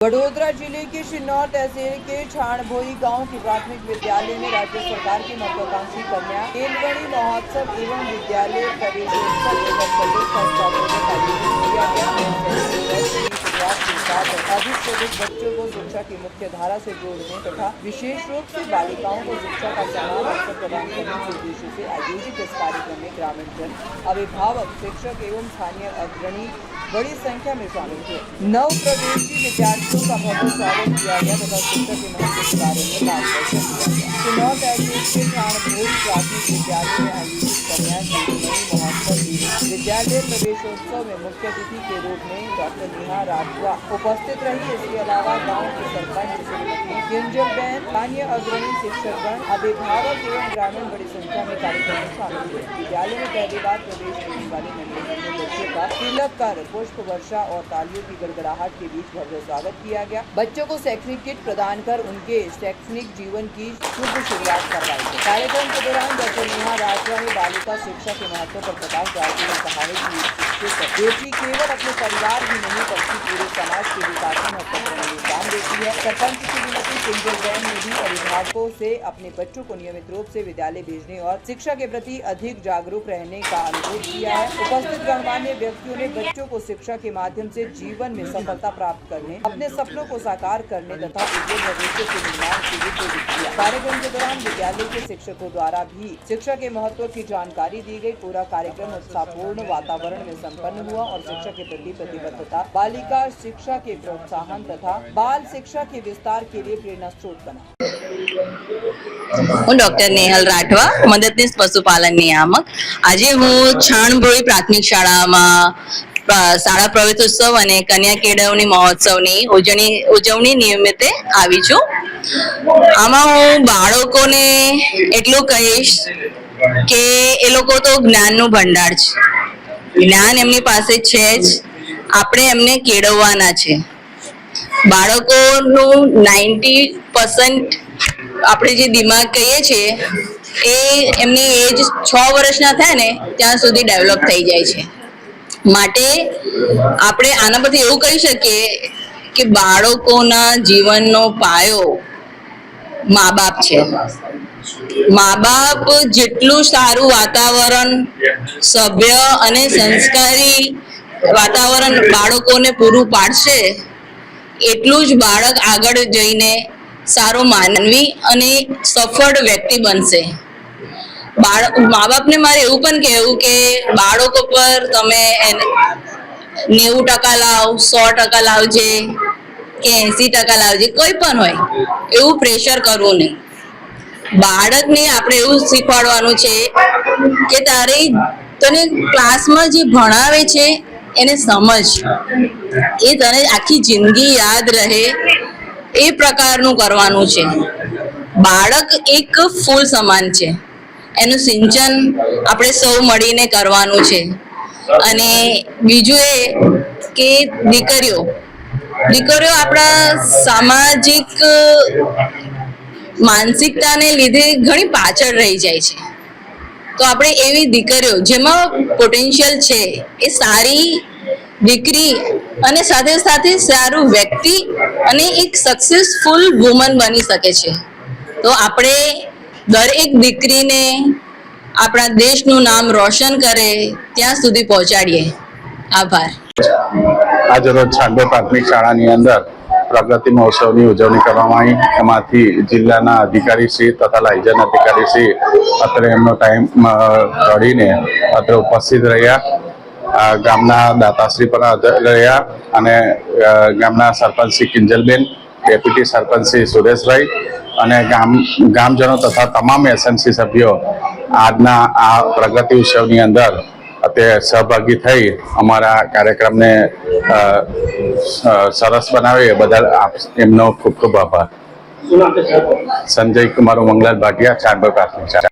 वडोदरा जिले के शिन्नौर तहसील के छाणभोई गांव के प्राथमिक विद्यालय में राज्य सरकार की महत्वाकांक्षी कन्या केलवणी महोत्सव एवं विद्यालय प्रवेशोत्सव 2024 का स्थापना आयोजित किया गया। अधिक से अधिक बच्चों को शिक्षा की मुख्य धारा से जोड़ने तथा विशेष रूप से बालिकाओं को शिक्षा का समान अवसर प्रदान करने के उद्देश्य से आयोजित इस कार्यक्रम में ग्रामीण जन, अभिभावक, शिक्षक एवं स्थानीय अग्रणी बड़ी संख्या में शामिल थे। नव प्रवेशी विद्यार्थियों का भव्य स्वागत किया गया तथा शिक्षा के महत्व के बारे में मार्गदर्शन किया गया। शिन्नौर तहसील के छाणभोई प्राथमिक विद्यालय में आयोजित कन्या केलवणी महोत्सव विद्यालय प्रवेशोत्सव में मुख्य अतिथि के रूप में डॉक्टर नेहा राठवा उपस्थित रही। इसके अलावा गाँव के सरपंच श्रीमती किंजलबेन, स्थानीय अग्रणी शिक्षकगण, अभिभावक एवं ग्रामीण बड़ी संख्या में कार्यक्रम में शामिल हुए। विद्यालय में पहली बार प्रवेश करने वाले नन्हे बच्चे का तिलक कर पुष्प वर्षा और तालियों की गड़गड़ाहट के बीच भव्य स्वागत किया गया। बच्चों को शैक्षणिक किट प्रदान कर उनके शैक्षणिक जीवन की शुभ शुरुआत करवाई गई। कार्यक्रम के दौरान डॉक्टर नेहा राठवा ने बालिका शिक्षा के महत्व पर प्रकाश डालते हुए कहा है कि शिक्षित बेटी केवल अपने परिवार ही नहीं बल्कि पूरे समाज के विकास में महत्वपूर्ण योगदान देती है। सरपंच श्रीमती किंजलबेन ने भी अभिभावकों से अपने बच्चों को नियमित रूप से विद्यालय भेजने और शिक्षा के प्रति अधिक जागरूक रहने का अनुरोध किया है। उपस्थित गणमान्य व्यक्तियों ने बच्चों को शिक्षा के माध्यम से जीवन में सफलता प्राप्त करने, अपने सपनों को साकार करने तथा उज्जवल भविष्य के निर्माण के लिए प्रेरित किया। कार्यक्रम के दौरान विद्यालय के शिक्षकों द्वारा भी शिक्षा के महत्व की जानकारी दी गई। पूरा कार्यक्रम उत्साहपूर्ण वातावरण में संपन्न हुआ और शिक्षा के प्रति प्रतिबद्धता, बालिका शिक्षा के प्रोत्साहन तथा बाल शिक्षा के विस्तार के लिए प्रेरणा स्रोत बना। હું ડોક્ટર નેહલ રાઠવા, મદદનીશ પશુપાલન નિયામક। આજે હું છાણભોઈ પ્રાથમિક શાળામાં શાળા પ્રવેશોત્સવ અને કન્યા કેળવણી મહોત્સવની ઉજવણી નિમિત્તે આવી છું। આમાં હું બાળકોને એટલું કહીશ કે એ લોકો તો જ્ઞાનનું ભંડાર છે, જ્ઞાન એમની પાસે છે જ, આપણે એમને કેળવવાના છે। બાળકોનું 90% આપણે જે દિમાગ કહીએ છીએ એ એમની એજ 6 વર્ષના થાય ને ત્યાં સુધી ડેવલપ થઈ જાય છે। માટે આપણે આના પરથી એવું કહી શકીએ કે બાળકોના જીવનનો પાયો મા બાપ છે। મા બાપ જેટલું સારું વાતાવરણ, સભ્ય અને સંસ્કારી વાતાવરણ બાળકોને પૂરું પાડશે એટલું જ બાળક આગળ જઈને સારો માનવી અને સફળ વ્યક્તિ બનશે। મા બાપને મારે એવું પણ કહેવું કે બાળકો પર તમે 90% લાવ, 100% લાવજે કે 80% લાવજે, કોઈ પણ હોય એવું પ્રેશર કરવું નહીં। બાળકને આપણે એવું શીખવાડવાનું છે કે તને ક્લાસમાં જે ભણાવે છે એને સમજ, એ તને આખી જિંદગી યાદ રહે એ પ્રકારનું કરવાનું છે। બાળક એક ફૂલ સમાન છે, એનું સિંચન આપણે સૌ મળીને કરવાનું છે। અને બીજું એ કે દીકરીઓ આપણા સામાજિક માનસિકતાને લીધે ઘણી પાછળ રહી જાય છે। તો આપણે એવી દીકરીઓ જેમાં પોટેન્શિયલ છે એ સારી દીકરી અને સાથે સાથે સારું વ્યક્તિ અને એક સક્સેસફુલ વુમન બની શકે છે। તો આપણે દરેક દીકરીને આપણા દેશનું નામ રોશન કરે ત્યાં સુધી પહોંચાડીએ। આભાર। આજ રોજ છાણભોઈ પ્રાથમિક શાળાની અંદર પ્રગતિ મહોત્સવની ઉજવણી કરવામાં આવી। એમાંથી જિલ્લાના અધિકારીશ્રી તથા લાયઝન અધિકારીશ્રી અત્રે એમનો ટાઈમ કાઢીને અત્રે ઉપસ્થિત રહ્યા। ગામના દાતાશ્રી પણ રહ્યા અને ગામના સરપંચ શ્રી કિંજલબેન, ડેપ્યુટી સરપંચ શ્રી સુરેશભાઈ અને ગામજનો તથા તમામ એસએમસી સભ્યો આજના આ પ્રગતિ ઉત્સવની અંદર અત્યારે સહભાગી થઈ અમારા કાર્યક્રમને સરસ બનાવે એ બદલ એમનો ખૂબ ખૂબ આભાર। સંજય કુમાર મંગલાલ ભાટિયા, છાણભોઈ પ્રાથમિક શાળા।